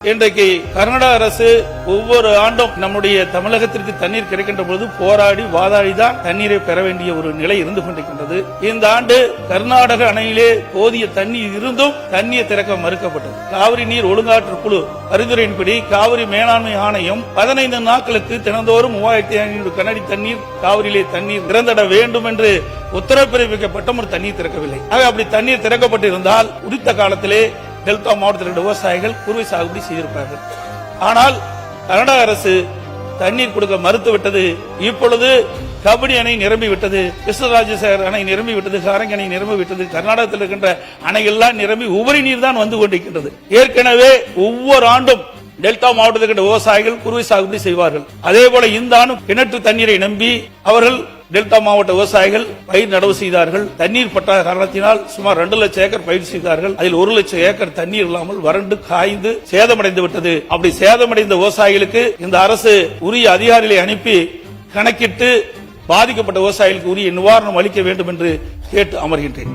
இன்றைக்கு கர்நாடக அரசு ஒவ்வொரு ஆண்டும் நம்முடைய தமிழகத்திற்கு தண்ணீர் கிடைக்கின்ற போது போராடி வாதாடி தான் தண்ணீரை பெற வேண்டிய ஒரு நிலை இருந்து கொண்டிருக்கின்றது. இந்த ஆண்டு கர்நாடக அணையிலே போதிய தண்ணீர் இருந்தும் தண்ணீர் திறக்க மறுக்கப்பட்டது. காவிரி நீர் ஒழுங்காற்று குழு பரிந்துரையின்படி காவிரி மேலாண்மை ஆணையம் 15 நாட்களுக்கு தினந்தோறும் 3500 கனஅடி தண்ணீர் காவிரியிலே தண்ணீர் திறந்திட வேண்டும் என்று உத்தரவு பிறப்பிக்கப்பட்ட ஒரு தண்ணீர் திறக்கவில்லை. அப்படி தண்ணீர் திறக்கப்பட்டிருந்தால் உரித்த காலத்திலே டெல்டா மாவட்டத்தில் விவசாயிகள் குறுவை சாகுபடி செய்திருப்பார்கள். ஆனால் கர்நாடக அரசு தண்ணீர் கொடுக்க மறுத்துவிட்டது. இப்பொழுது கபினி அணை நிரம்பிவிட்டது, கிருஷ்ணராஜசாகர் அணை நிரம்பிவிட்டது, காரங்கி அணை நிரம்பிவிட்டது. கர்நாடகத்தில் இருக்கின்ற அணைகள்லாம் நிரம்பி உபரி நீர் தான் வந்து கொண்டிருக்கின்றது. ஏற்கனவே ஒவ்வொரு ஆண்டும் டெல்டா மாவட்டத்தில் இருக்கின்ற விவசாயிகள் குறுவை சாகுபடி செய்வார்கள். அதே போல இந்த ஆண்டும் கிணற்று தண்ணீரை நம்பி அவர்கள் டெல்டா மாவட்ட விவசாயிகள் பயிர் நடவு செய்தார்கள். தண்ணீர் பற்றாத காரணத்தினால் சுமார் 2 லட்சம் ஏக்கர் பயிர் செய்தார்கள். அதில் 1 லட்சம் ஏக்கர் தண்ணீர் இல்லாமல் வறண்டு காய்ந்து சேதமடைந்து விட்டது. அப்படி சேதமடைந்த விவசாயிகளுக்கு இந்த அரசு உரிய அதிகாரிகளை அனுப்பி கணக்கிட்டு பாதிக்கப்பட்ட விவசாயிகளுக்கு உரிய நிவாரணம் அளிக்க வேண்டும் என்று கேட்டு அமர்கின்றேன்.